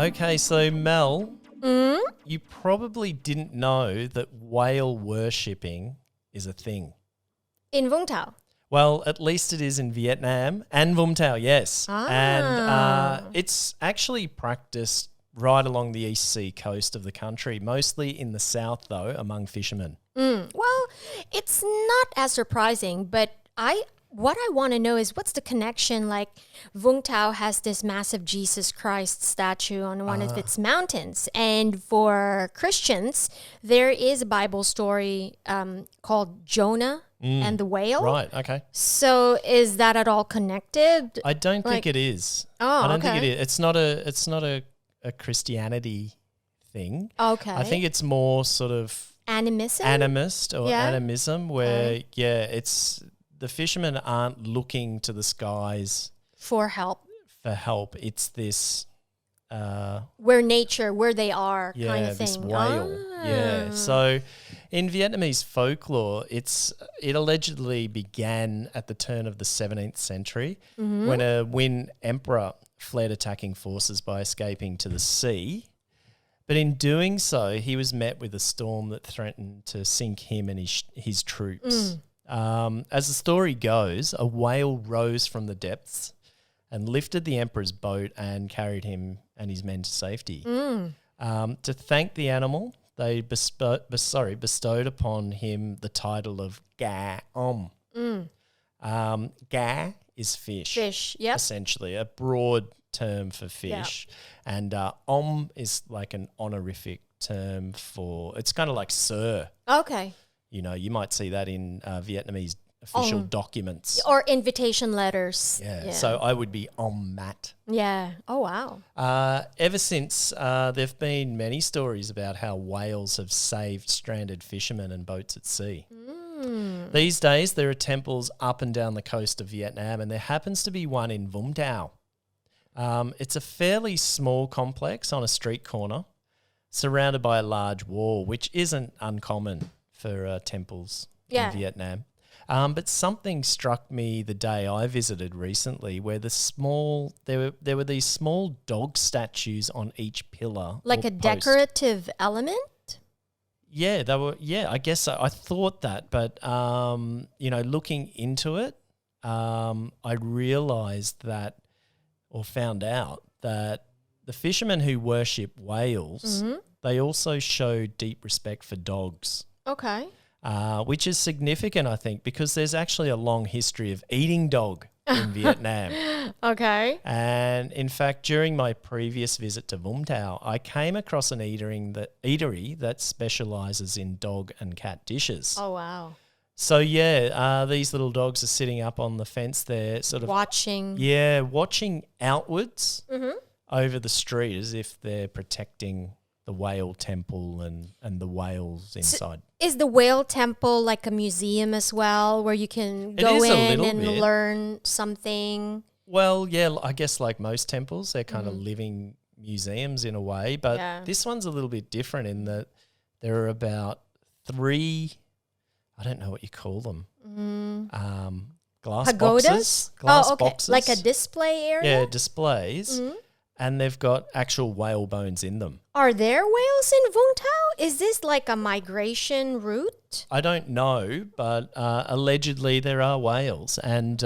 Okay, so Mel, Mm? you probably didn't know that whale worshipping is a thing. In Vũng Tàu. Well, at least it is in Vietnam and Vũng Tàu, yes. And it's actually practiced right along the East Sea coast of the country, mostly in the south, though, among fishermen. Well, it's not as surprising, but what I want to know is what's the connection? Like, Vũng Tàu has this massive Jesus Christ statue on one of its mountains. And for Christians, there is a Bible story called Jonah and the whale. Right, okay. So is that at all connected? I don't think it is. Oh, I don't think okay. it is. It's not a Christianity thing. Okay. I think it's more sort of Animism? animist or Yeah. animism where, it's the fishermen aren't looking to the skies For help. for help. It's this Where they are kind of thing. this whale. Yeah. So in Vietnamese folklore, it allegedly began at the turn of the 17th century when a Nguyen emperor fled attacking forces by escaping to the sea. But in doing so, he was met with a storm that threatened to sink him and his troops. As the story goes, a whale rose from the depths and lifted the emperor's boat and carried him and his men to safety. To thank the animal, they bestowed upon him the title of Ga Om. Ga is fish. Fish, yep. Essentially, a broad term for fish. And Om is like an honorific term for, it's kind of like sir. Okay. You know, you might see that in Vietnamese official documents. Or invitation letters. Yeah, so I would be Om Mat. Yeah. Oh, wow. Ever since, there have been many stories about how whales have saved stranded fishermen and boats at sea. These days, there are temples up and down the coast of Vietnam, and there happens to be one in Vũng Tàu. It's a fairly small complex on a street corner, surrounded by a large wall, which isn't uncommon for temples in Vietnam. But something struck me the day I visited recently, where there were these small dog statues on each pillar, Like or a post. decorative element? Yeah, they were. Yeah, I guess so. I thought that, but looking into it, I realised that, or found out that the fishermen who worship whales, they also show deep respect for dogs. Okay. Which is significant, I think, because there's actually a long history of eating dog in Vietnam. Okay. And in fact, during my previous visit to Vũng Tàu, I came across an eatery that specialises in dog and cat dishes. Oh, wow. So, these little dogs are sitting up on the fence there, sort of watching outwards over the street as if they're protecting the whale temple and the whales inside. Is the whale temple like a museum as well, where you can go in and learn something? Well, yeah, I guess like most temples, they're kind of living museums in a way. But this one's a little bit different in that there are about 3, I don't know what you call them, glass Pagodas? boxes. Boxes. Like a display area? Yeah, displays. And they've got actual whale bones in them. Are there whales in Vũng Tàu? Is this like a migration route? I don't know, but allegedly there are whales. And,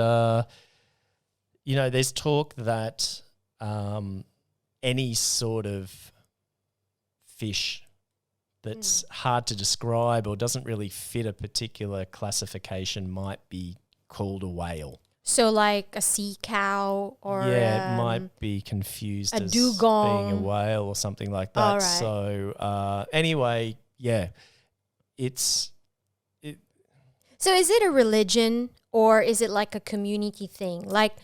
there's talk that any sort of fish that's hard to describe or doesn't really fit a particular classification might be called a whale. So like a sea cow or it might be confused a as dugong. being a whale or something like that. All right. So anyway, it's. So is it a religion or is it like a community thing? Like,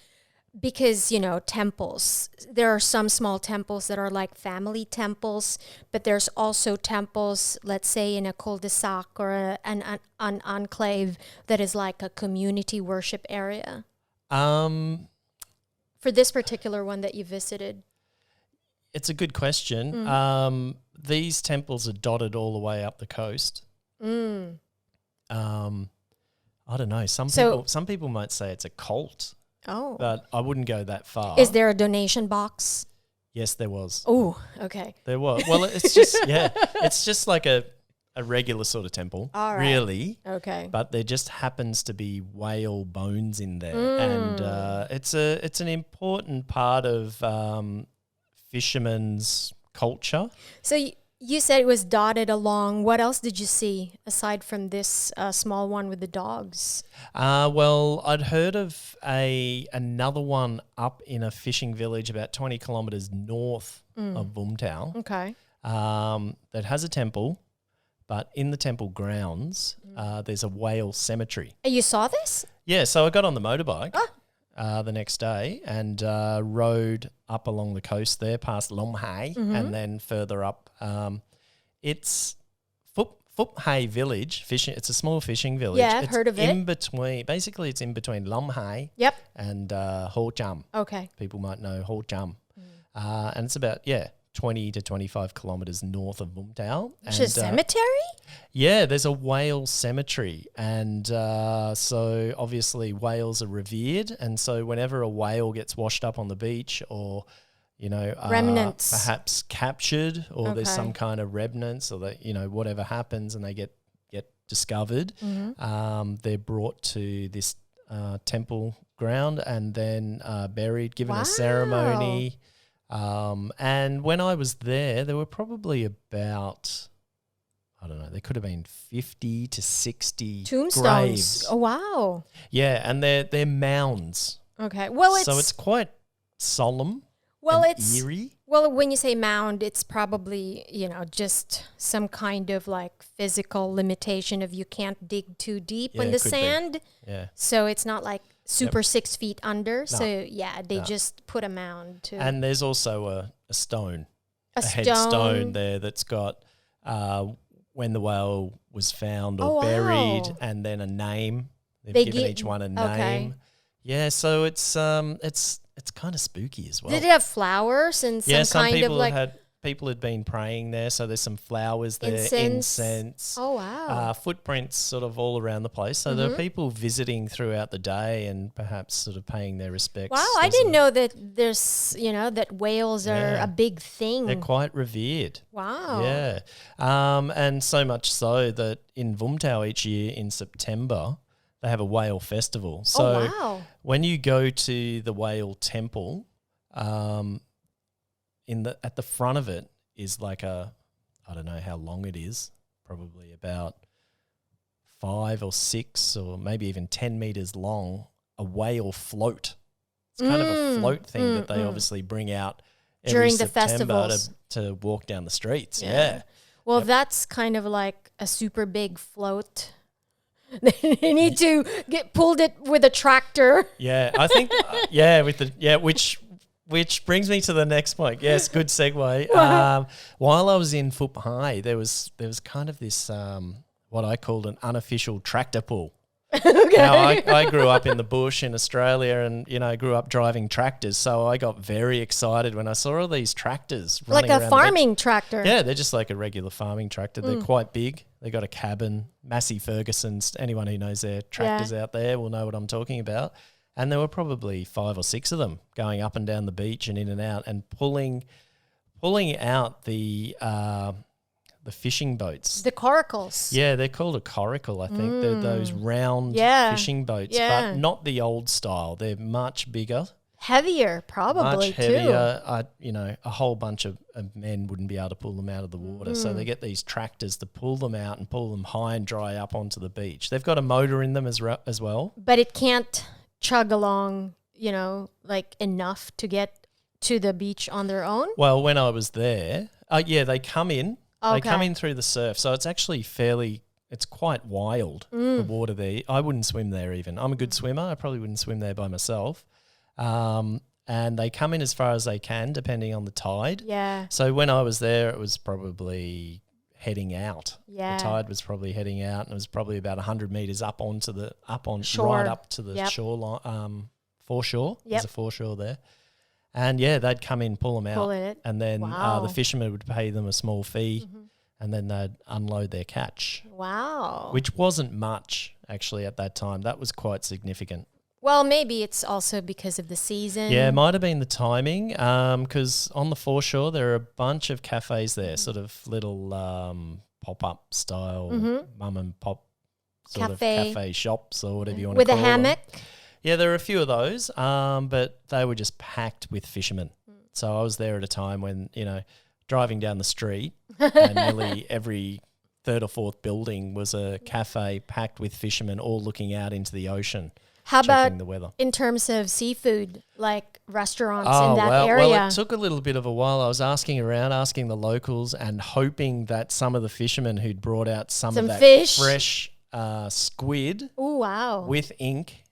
because, temples, there are some small temples that are like family temples, but there's also temples, let's say in a cul-de-sac or an enclave that is like a community worship area. For this particular one that you visited. It's a good question. These temples are dotted all the way up the coast. I don't know. Some people might say it's a cult. Oh. But I wouldn't go that far. Is there a donation box? Yes, there was. Oh, okay. There was. Well, it's just it's just like a regular sort of temple, All right. really. Okay. But there just happens to be whale bones in there, and it's an important part of fishermen's culture. So you said it was dotted along. What else did you see aside from this small one with the dogs? Well, I'd heard of another one up in a fishing village about 20 kilometres north of Vũng Tàu. Okay. That has a temple, but in the temple grounds, there's a whale cemetery. You saw this? Yeah, so I got on the motorbike the next day and rode up along the coast there past Phước Hải and then further up. It's Phước Hải village, fishing. It's a small fishing village. Yeah, I've it's heard of it. Basically, it's in between Phước Hải Yep. and Ho Cham. Okay. People might know Ho Cham. And it's about, 20 to 25 kilometres north of Vũng Tàu. Which is a cemetery? Yeah, there's a whale cemetery. And so obviously whales are revered. And so whenever a whale gets washed up on the beach or, remnants, perhaps captured or there's Okay. some kind of remnants or that, whatever happens and they get discovered, they're brought to this temple ground and then buried, given a ceremony. And when I was there were probably about, I don't know, there could have been 50 to 60 tombstones. graves. Oh, wow. Yeah, and they're mounds. Okay. Well, it's quite solemn well, and it's eerie. Well, when you say mound, it's probably, just some kind of like physical limitation of you can't dig too deep Yeah, in the it could be. sand. Yeah. So it's not like super 6 feet under. No. So yeah, they just put a mound to And there's also a stone, a headstone there that's got when the whale was found or Oh, buried, wow. and then a name. They've They given gi- each one a okay. name. Yeah, so it's kind of spooky as well. Did it have flowers and some, some kind people of like people had been praying there, so there's some flowers there, incense. Oh wow. Footprints sort of all around the place. So there are people visiting throughout the day and perhaps sort of paying their respects. Wow, I didn't know that there's, that whales are Yeah. a big thing. They're quite revered. Wow. Yeah. And so much so that in Vũng Tàu each year in September, they have a whale festival. So wow. when you go to the whale temple, at the front of it is like I don't know how long it is, probably about 5 or 6 or maybe even 10 meters long, a whale float. It's kind of a float thing that they obviously bring out every During the September festivals. to walk down the streets. Yeah. Well, that's kind of like a super big float. They need to get pulled it with a tractor. Yeah, I think which brings me to the next point. Yes, good segue. While I was in Phước Hải, there was kind of this what I called an unofficial tractor pull. Okay. Now, I grew up in the bush in Australia and, grew up driving tractors. So I got very excited when I saw all these tractors running Like around a farming tractor. Yeah, they're just like a regular farming tractor. They're quite big. They got a cabin, Massey Ferguson's. Anyone who knows their tractors out there will know what I'm talking about. And there were probably 5 or 6 of them going up and down the beach and in and out and pulling out the fishing boats. The coracles. Yeah, they're called a coracle, I think. They're those round fishing boats, but not the old style. They're much bigger. Heavier, probably, much heavier. A whole bunch of men wouldn't be able to pull them out of the water. So they get these tractors to pull them out and pull them high and dry up onto the beach. They've got a motor in them as well. But it can't chug along, like enough to get to the beach on their own? Well, when I was there, they come in. Okay. They come in through the surf. So it's actually it's quite wild, the water there. I wouldn't swim there even. I'm a good swimmer. I probably wouldn't swim there by myself. And they come in as far as they can, depending on the tide. Yeah. So when I was there, it was probably heading out. Yeah. The tide was probably heading out, and it was probably about 100 meters up onto Shore. right up to the shoreline, foreshore. Yep. There's a foreshore there. And they'd come in, pull them out, Pull it. and then Wow. the fishermen would pay them a small fee, and then they'd unload their catch, Wow. which wasn't much actually at that time. That was quite significant. Well, maybe it's also because of the season. Yeah, it might have been the timing because on the foreshore there are a bunch of cafes there, sort of little pop-up style mum and pop sort of cafe shops or whatever you want to call them. With a hammock? Yeah, there are a few of those, but they were just packed with fishermen. So I was there at a time when, driving down the street and nearly every third or fourth building was a cafe packed with fishermen all looking out into the ocean. How about the weather. In terms of seafood, like restaurants in that area? Well, it took a little bit of a while. I was asking around, asking the locals and hoping that some of the fishermen who'd brought out some of that fish. fresh squid with ink,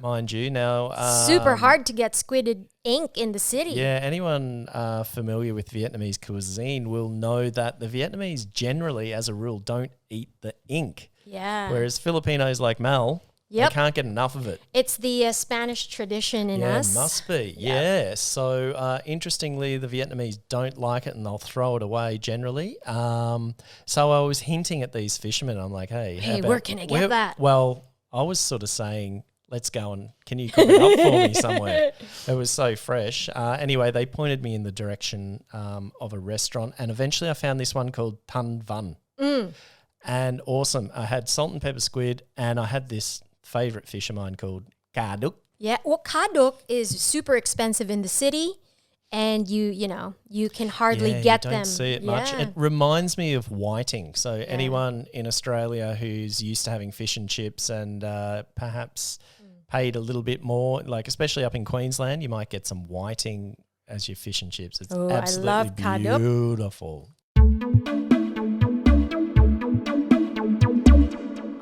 mind you. Now, super hard to get squid ink in the city. Yeah, anyone familiar with Vietnamese cuisine will know that the Vietnamese generally, as a rule, don't eat the ink. Yeah. Whereas Filipinos like Mel, they can't get enough of it. It's the Spanish tradition in us. Yeah, must be. Yeah. So, interestingly, the Vietnamese don't like it and they'll throw it away generally. So I was hinting at these fishermen. I'm like, hey, where can I get that? Well, I was sort of saying, let's go and can you cook it up for me somewhere? It was so fresh. Anyway, they pointed me in the direction of a restaurant and eventually I found this one called Tan Van. And awesome. I had salt and pepper squid and I had this favourite fish of mine called kaduk. Yeah, well, kaduk is super expensive in the city and you can hardly get them. You don't see it much. It reminds me of whiting. So anyone in Australia who's used to having fish and chips and perhaps paid a little bit more, like especially up in Queensland, you might get some whiting as your fish and chips. It's absolutely I love kaduk. Beautiful.